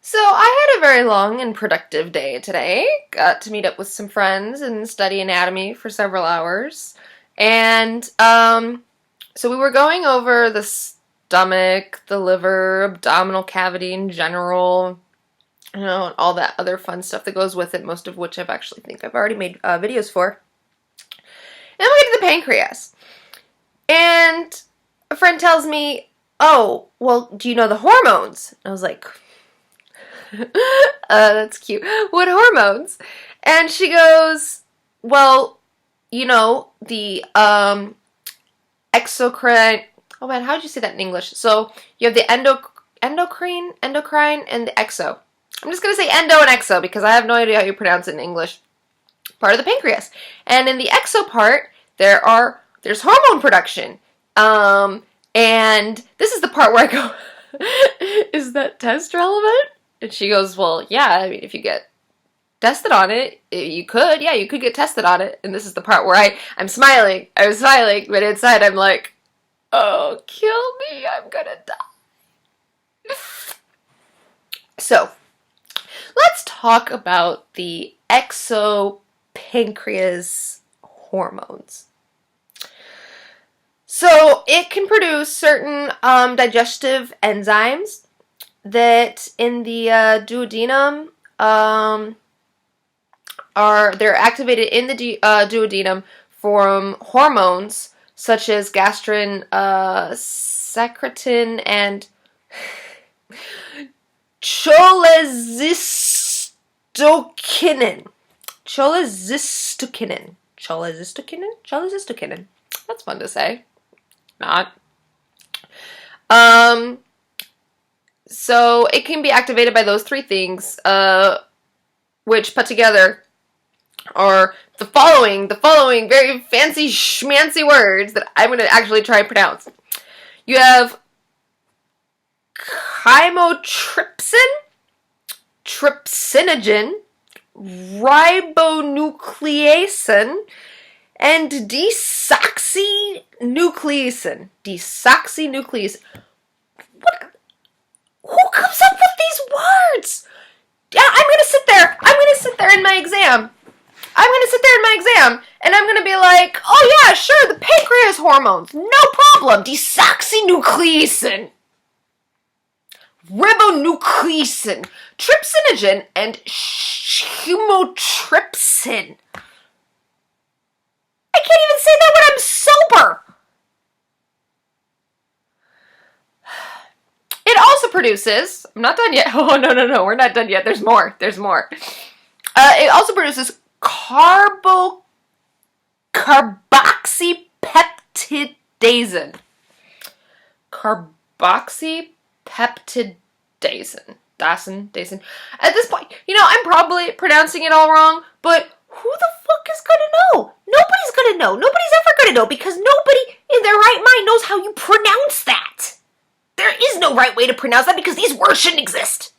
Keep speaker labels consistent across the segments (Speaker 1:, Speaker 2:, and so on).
Speaker 1: So I had a very long and productive day today. Got to meet up with some friends and study anatomy for several hours. And so we were going over the stomach, the liver, abdominal cavity in general, and all that other fun stuff that goes with it, most of which I've already made videos for. And then we get to the pancreas. And a friend tells me, "Oh, well, do you know the hormones?" And I was like, that's cute. What hormones? And she goes, well, the exocrine. Oh man, how would you say that in English? So you have the endocrine, and the exo. I'm just gonna say endo and exo because I have no idea how you pronounce it in English. Part of the pancreas, and in the exo part, there's hormone production. And this is the part where I go, is that test relevant? And she goes, well, yeah, I mean, if you get tested on it, you could get tested on it. And this is the part where I'm smiling. I was smiling, but inside I'm like, oh, kill me, I'm gonna die. So, let's talk about the exopancreas hormones. So, it can produce certain digestive enzymes that in the duodenum they're activated in the duodenum from hormones such as gastrin, secretin, and cholecystokinin. Cholecystokinin. That's fun to say. Not. So it can be activated by those three things, which put together are the following very fancy schmancy words that I'm going to actually try and pronounce. You have chymotrypsin, trypsinogen, ribonucleasin, and desoxynucleasin. What? Who comes up with these words? Yeah, I'm gonna sit there in my exam. And I'm gonna be like, oh yeah, sure, the pancreas hormones, no problem. Desoxynucleasin, ribonucleasin, trypsinogen, and chymotrypsin. I can't even say that when I'm sober. It also produces, I'm not done yet. Oh, no, we're not done yet. There's more. It also produces carboxypeptidase. Carboxypeptidase. Dasin. At this point, I'm probably pronouncing it all wrong, but who the fuck is gonna know? Nobody's gonna know. Nobody's ever gonna know because nobody in their right mind knows how you pronounce that. There is no right way to pronounce that because these words shouldn't exist.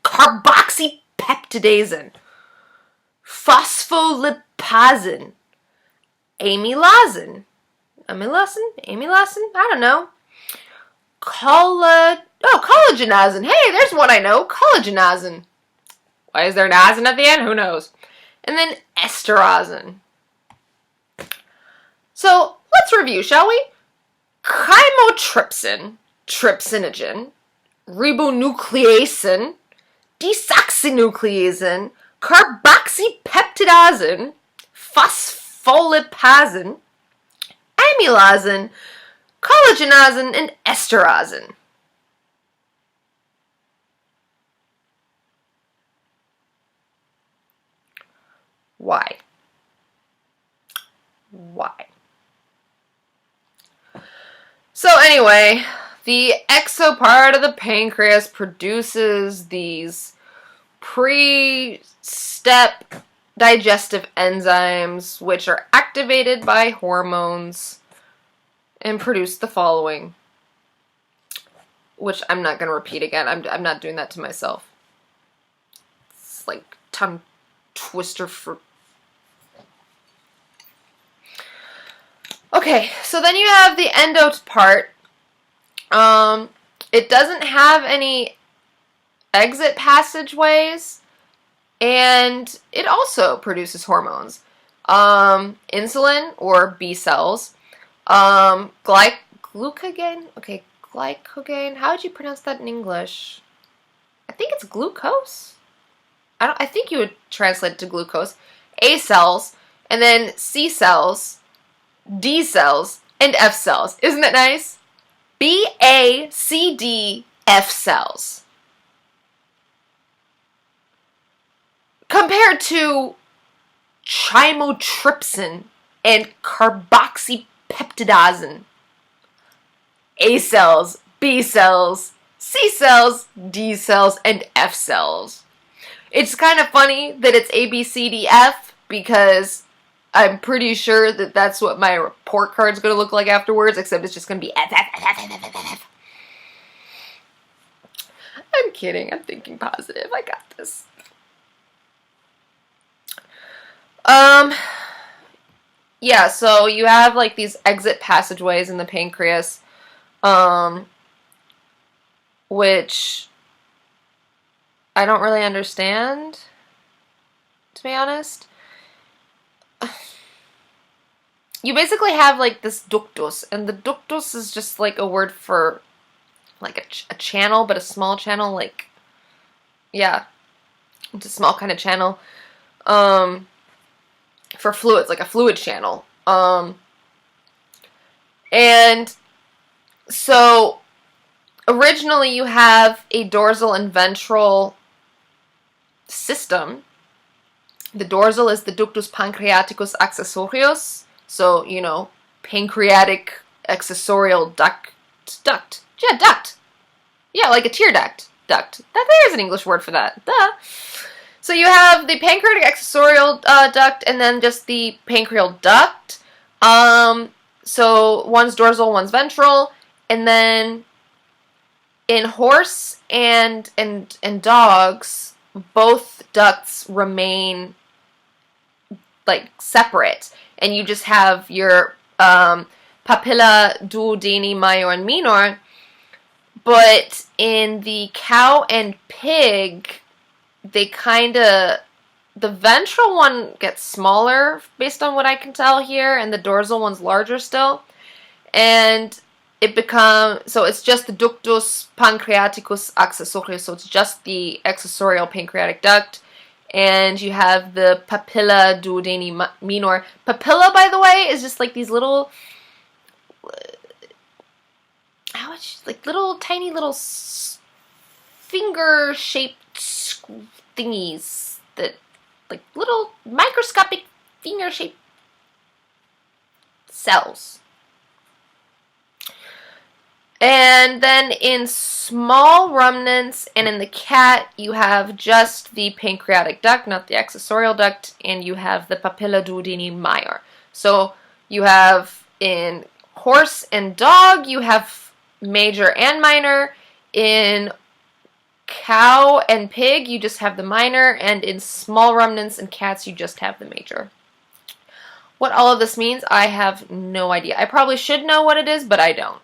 Speaker 1: Carboxypeptidase, phospholipazin, amylazin, I don't know. Collagenazin. Hey, there's one I know. Collagenazin. Why is there an azin at the end? Who knows? And then esterozin. So, let's review, shall we? Chymotrypsin, trypsinogen, ribonucleasin, desoxynucleasin, carboxypeptidase, phospholipazin, amylazin, collagenazin, and esterozin. Why? So anyway, the exo part of the pancreas produces these pre-step digestive enzymes which are activated by hormones and produce the following, which I'm not going to repeat again. I'm not doing that to myself. It's like tongue twister for... Okay, so then you have the endo part. It doesn't have any exit passageways, and it also produces hormones. Insulin, or B cells, glucagon. Okay, glycogen. How would you pronounce that in English? I think it's glucose. I think you would translate it to glucose. A cells, and then C cells, D cells, and F cells. Isn't that nice? B, A, C, D, F cells. Compared to chymotrypsin and carboxypeptidazine. A cells, B cells, C cells, D cells, and F cells. It's kind of funny that it's A, B, C, D, F because I'm pretty sure that that's what my report card's going to look like afterwards, except it's just going to be F, F, F, F, F, F, F, F. I'm kidding. I'm thinking positive. I got this. Yeah, so you have like these exit passageways in the pancreas, which I don't really understand, to be honest. You basically have like this ductus, and the ductus is just like a word for like a channel, but a small channel, like, yeah, it's a small kind of channel, for fluids, like a fluid channel. And so originally you have a dorsal and ventral system. The dorsal is the ductus pancreaticus accessorius. So, you know, pancreatic accessorial duct. Yeah, duct. Yeah, like a tear duct. There's an English word for that. Duh. So you have the pancreatic accessorial duct and then just the pancreal duct. So one's dorsal, one's ventral. And then in horse and dogs, both ducts remain like separate. And you just have your papilla duodeni major and minor. But in the cow and pig, they the ventral one gets smaller based on what I can tell here, and the dorsal one's larger still. And so it's just the ductus pancreaticus accessorius, so it's just the accessorial pancreatic duct. And you have the papilla duodeni minor. Papilla, by the way, is just like these little, little tiny little finger-shaped thingies that, like little microscopic finger-shaped cells. And then in small remnants and in the cat, you have just the pancreatic duct, not the accessorial duct, and you have the papilla duodeni major. So you have in horse and dog, you have major and minor. In cow and pig, you just have the minor, and in small remnants and cats, you just have the major. What all of this means, I have no idea. I probably should know what it is, but I don't.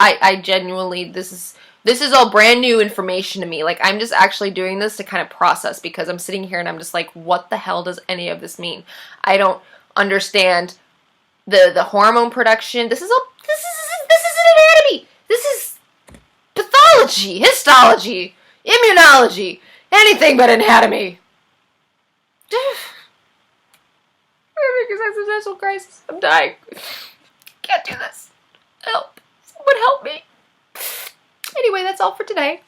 Speaker 1: I genuinely, this is all brand new information to me. Like, I'm just actually doing this to kind of process, because I'm sitting here and I'm just like, what the hell does any of this mean? I don't understand the hormone production. This is anatomy. This is pathology, histology, immunology, anything but anatomy. Existential crisis. I'm dying. Can't do this. Help. Someone help me. Anyway, that's all for today.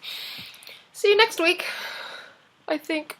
Speaker 1: See you next week, I think.